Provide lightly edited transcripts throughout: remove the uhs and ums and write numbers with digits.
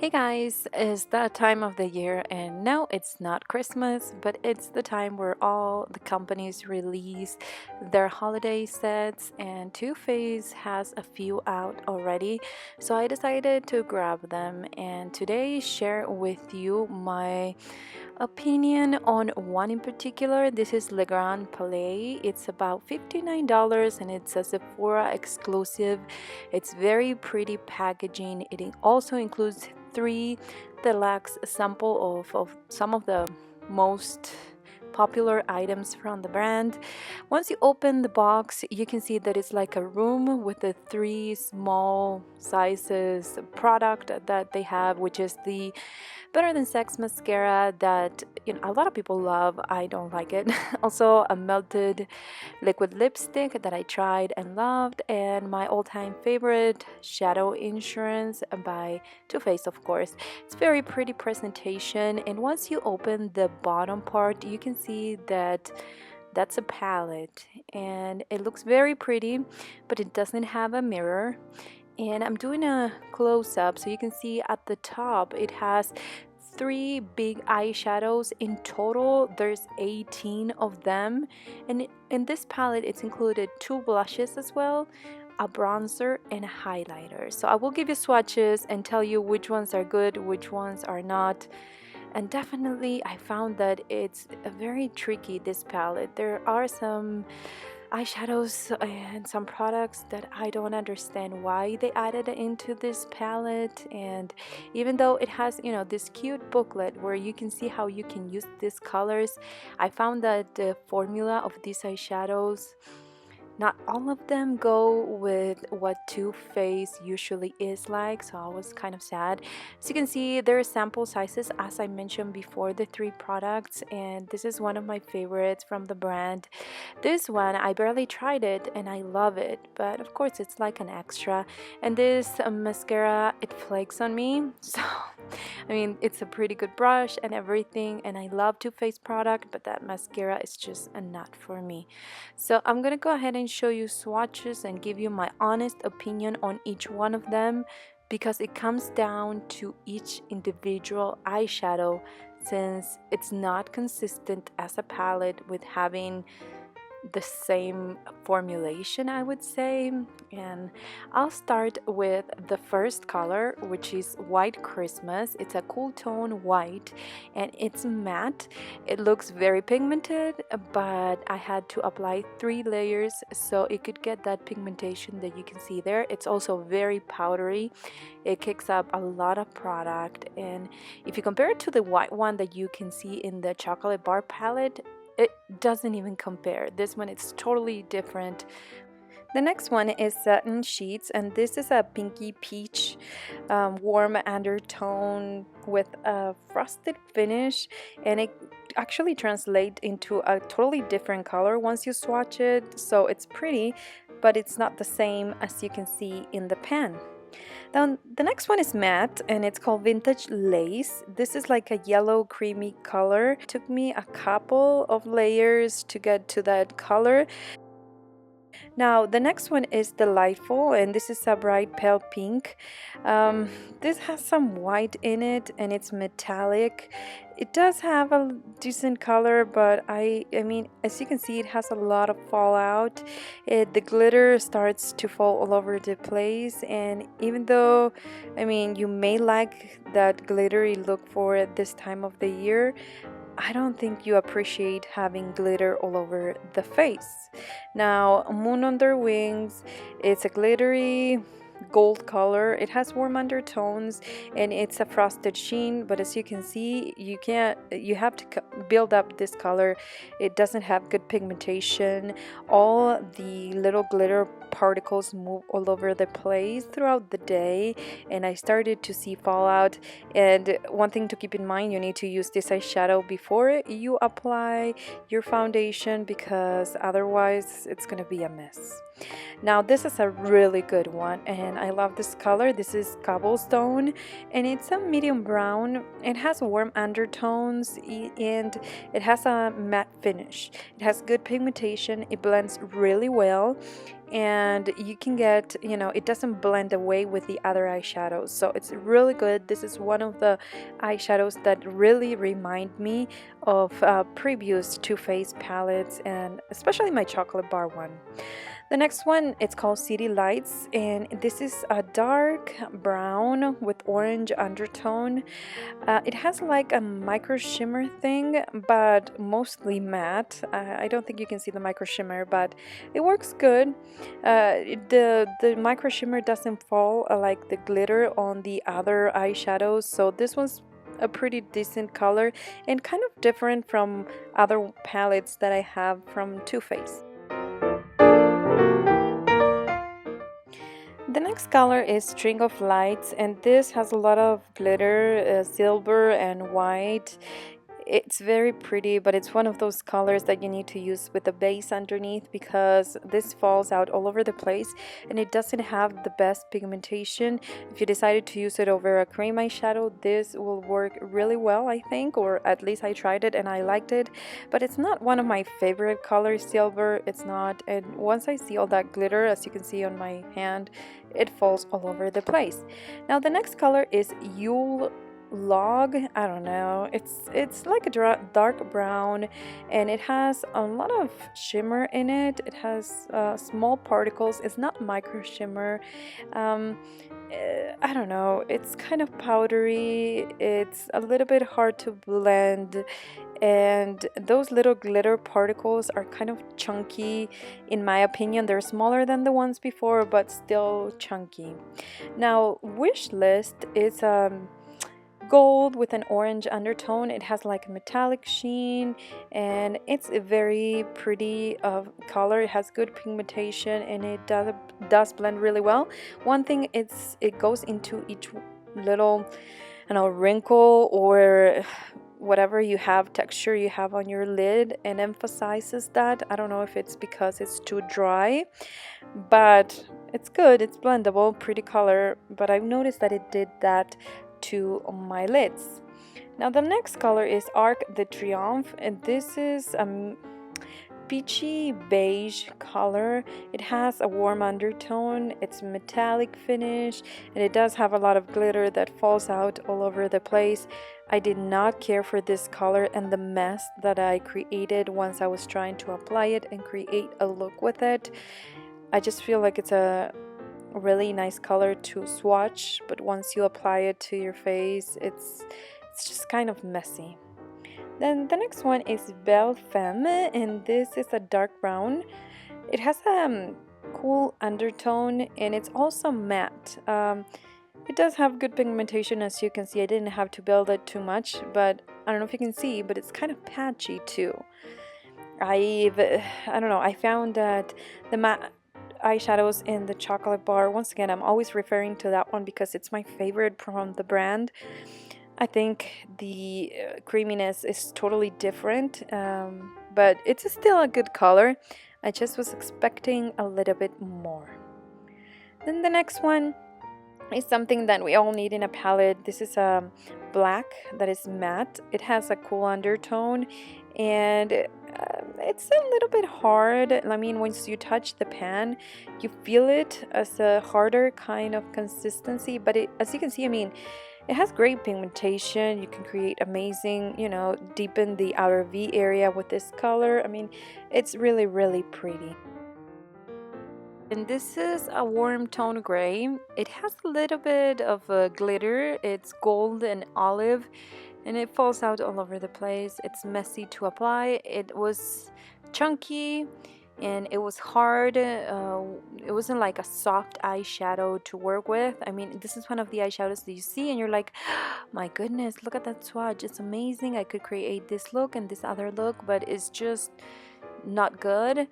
Hey guys, it's that time of the year, and no, it's not Christmas, but it's the time where all the companies release their holiday sets, and Too Faced has a few out already. So I decided to grab them and today share with you my opinion on one in particular. This is Le Grand Palais. It's about $59 and it's a Sephora exclusive. It's very pretty packaging. It also includes three deluxe sample of some of the most popular items from the brand. Once you open the box, you can see that it's like a room with the three small sizes product that they have, which is the Better Than Sex mascara that a lot of people love. I don't like it. Also, a melted liquid lipstick that I tried and loved, and my all-time favorite, Shadow Insurance by Too Faced, of course. It's very pretty presentation, and once you open the bottom part, you can see that that's a palette, and it looks very pretty, but it doesn't have a mirror. And I'm doing a close-up so you can see at the top it has three big eyeshadows. In total there's 18 of them, and in this palette it's included two blushes as well, a bronzer and a highlighter. So I will give you swatches and tell you which ones are good, which ones are not. And definitely I found that it's very tricky, this palette. There are some eyeshadows and some products that I don't understand why they added into this palette. And even though it has this cute booklet where you can see how you can use these colors, I found that the formula of these eyeshadows, not all of them go with what Too Faced usually is like, so I was kind of sad. As you can see, there are sample sizes, as I mentioned before, the three products, and this is one of my favorites from the brand. This one, I barely tried it, and I love it, but of course it's like an extra. And this mascara, it flakes on me, so I mean, it's a pretty good brush and everything, and I love Too Faced product, but that mascara is just a nut for me. So I'm gonna go ahead and show you swatches and give you my honest opinion on each one of them, because it comes down to each individual eyeshadow, since it's not consistent as a palette with having the same formulation, I would say. And I'll start with the first color, which is White Christmas. It's a cool tone white and it's matte. It looks very pigmented, but I had to apply 3 layers so it could get that pigmentation that you can see there. It's also very powdery. It kicks up a lot of product, and if you compare it to the white one that you can see in the chocolate bar palette, it doesn't even compare. This one, it's totally different. The next one is Satin Sheets, and this is a pinky peach warm undertone with a frosted finish, and it actually translates into a totally different color once you swatch it. So it's pretty, but it's not the same as you can see in the pan. Then the next one is matte, and it's called Vintage Lace. This is like a yellow creamy color. It took me a couple of layers to get to that color. Now the next one is Delightful, and this is a bright pale pink. This has some white in it and it's metallic. It does have a decent color, but I mean, as you can see, it has a lot of fallout. The glitter starts to fall all over the place, and even though I mean you may like that glittery look for this time of the year, I don't think you appreciate having glitter all over the face. Now, Moon Under Wings, it's a glittery gold color. It has warm undertones and it's a frosted sheen, but as you can see, you have to build up this color. It doesn't have good pigmentation. All the little glitter particles move all over the place throughout the day, and I started to see fallout. And one thing to keep in mind, you need to use this eyeshadow before you apply your foundation, because otherwise it's gonna be a mess. Now this is a really good one, and I love this color. This is Cobblestone, and it's a medium brown. It has warm undertones and it has a matte finish. It has good pigmentation. It blends really well, and you can get, it doesn't blend away with the other eyeshadows, so it's really good. This is one of the eyeshadows that really remind me of previous Too Faced palettes, and especially my chocolate bar one. The next one, it's called City Lights, and this is a dark brown with orange undertone. It has like a micro shimmer thing, but mostly matte. I don't think you can see the micro shimmer, but it works good. The micro shimmer doesn't fall like the glitter on the other eyeshadows, so this one's a pretty decent color and kind of different from other palettes that I have from Too Faced. The next color is String of Lights, and this has a lot of glitter, silver and white. It's very pretty, but it's one of those colors that you need to use with the base underneath, because this falls out all over the place and it doesn't have the best pigmentation. If you decided to use it over a cream eyeshadow, this will work really well, I think, or at least I tried it and I liked it, but it's not one of my favorite colors, silver. It's not, and once I see all that glitter, as you can see on my hand, it falls all over the place. Now the next color is Yule Log. I don't know, it's like a dark brown, and it has a lot of shimmer in it. It has small particles. It's not micro shimmer. I don't know, it's kind of powdery. It's a little bit hard to blend, and those little glitter particles are kind of chunky. In my opinion, they're smaller than the ones before, but still chunky. Now Wish List is gold with an orange undertone. It has like a metallic sheen, and it's a very pretty color. It has good pigmentation, and it does blend really well. One thing, it goes into each little, wrinkle or whatever you have, texture you have on your lid, and emphasizes that. I don't know if it's because it's too dry, but it's good. It's blendable, pretty color, but I've noticed that it did that to my lids. Now the next color is Arc de Triomphe, and this is a peachy beige color. It has a warm undertone. It's metallic finish, and it does have a lot of glitter that falls out all over the place. I did not care for this color and the mess that I created once I was trying to apply it and create a look with it. I just feel like it's a really nice color to swatch, but once you apply it to your face, it's just kind of messy. Then the next one is Belle Femme, and this is a dark brown. It has a cool undertone, and it's also matte. It does have good pigmentation, as you can see. I didn't have to build it too much, but I don't know if you can see, but it's kind of patchy too. I don't know, I found that the matte eyeshadows in the chocolate bar, once again, I'm always referring to that one because it's my favorite from the brand. I think the creaminess is totally different, but it's still a good color. I just was expecting a little bit more. Then the next one is something that we all need in a palette. This is a black that is matte. It has a cool undertone, and it's a little bit hard. I mean, once you touch the pan, you feel it as a harder kind of consistency, but as you can see, I mean, it has great pigmentation. You can create amazing, deepen the outer V area with this color. I mean, it's really, really pretty. And this is a warm tone gray. It has a little bit of glitter. It's gold and olive, and it falls out all over the place. It's messy to apply. It was chunky, and it was hard. It wasn't like a soft eyeshadow to work with. I mean, this is one of the eyeshadows that you see and you're like, my goodness, look at that swatch. It's amazing. I could create this look and this other look, but it's just not good.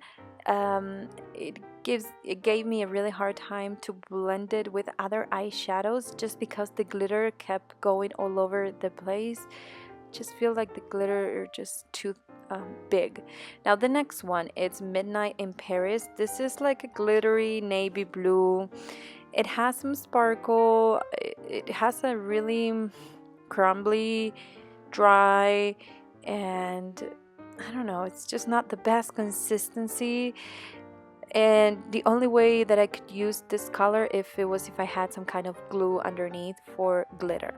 It gave me a really hard time to blend it with other eyeshadows just because the glitter kept going all over the place. Just feel like the glitter are just too big. Now the next one, it's Midnight in Paris. This is like a glittery navy blue. It has some sparkle. It has a really crumbly, dry, and I don't know, it's just not the best consistency. And the only way that I could use this color if I had some kind of glue underneath for glitter.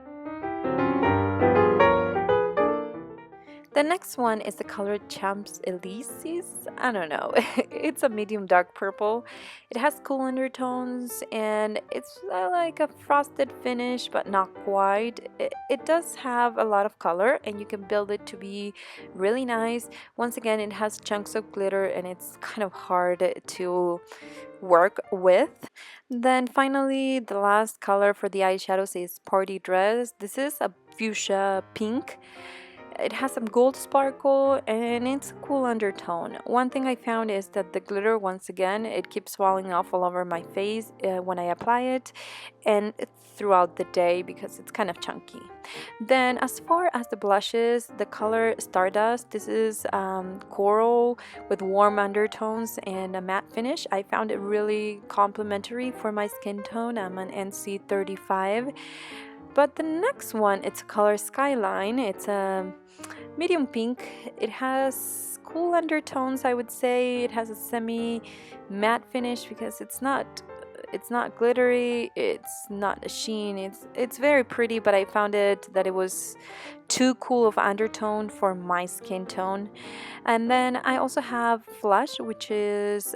The next one is the color Champs Elysees. I don't know. It's a medium dark purple. It has cool undertones and it's like a frosted finish, but not quite. It does have a lot of color and you can build it to be really nice. Once again, it has chunks of glitter and it's kind of hard to work with. Then finally, the last color for the eyeshadows is Party Dress. This is a fuchsia pink. It has some gold sparkle and it's a cool undertone. One thing I found is that the glitter, once again, it keeps falling off all over my face when I apply it and throughout the day because it's kind of chunky. Then as far as the blushes, the color Stardust, this is coral with warm undertones and a matte finish. I found it really complimentary for my skin tone. I'm an NC35. But the next one, it's color Skyline. It's a medium pink. It has cool undertones, I would say. It has a semi matte finish because it's not glittery, it's not a sheen. It's very pretty, but I found that it was too cool of undertone for my skin tone. And then I also have Flush, which is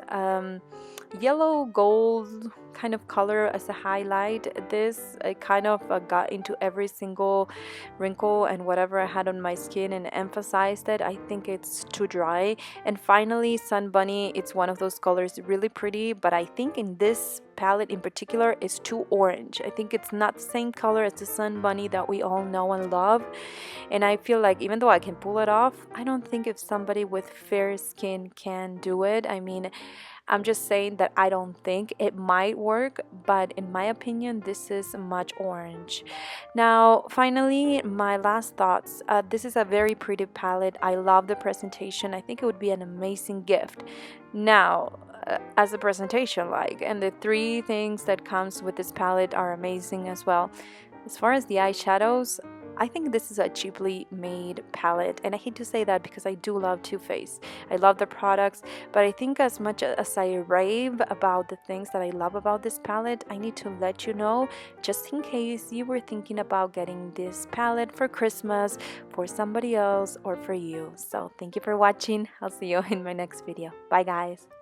yellow gold kind of color as a highlight. This I kind of got into every single wrinkle and whatever I had on my skin and emphasized it. I think it's too dry. And finally, Sun Bunny, it's one of those colors, really pretty, but I think in this palette in particular is too orange. I think it's not the same color as the Sun Bunny that we all know and love. And I feel like even though I can pull it off, I don't think if somebody with fair skin can do it. I mean, I'm just saying that I don't think it might work, but in my opinion, this is much orange. Now, finally, my last thoughts. This is a very pretty palette. I love the presentation. I think it would be an amazing gift. Now, as a presentation like, and the three things that comes with this palette are amazing as well. As far as the eyeshadows, I think this is a cheaply made palette, and I hate to say that because I do love Too Faced. I love the products, but I think as much as I rave about the things that I love about this palette, I need to let you know, just in case you were thinking about getting this palette for Christmas, for somebody else, or for you. So thank you for watching. I'll see you in my next video. Bye guys.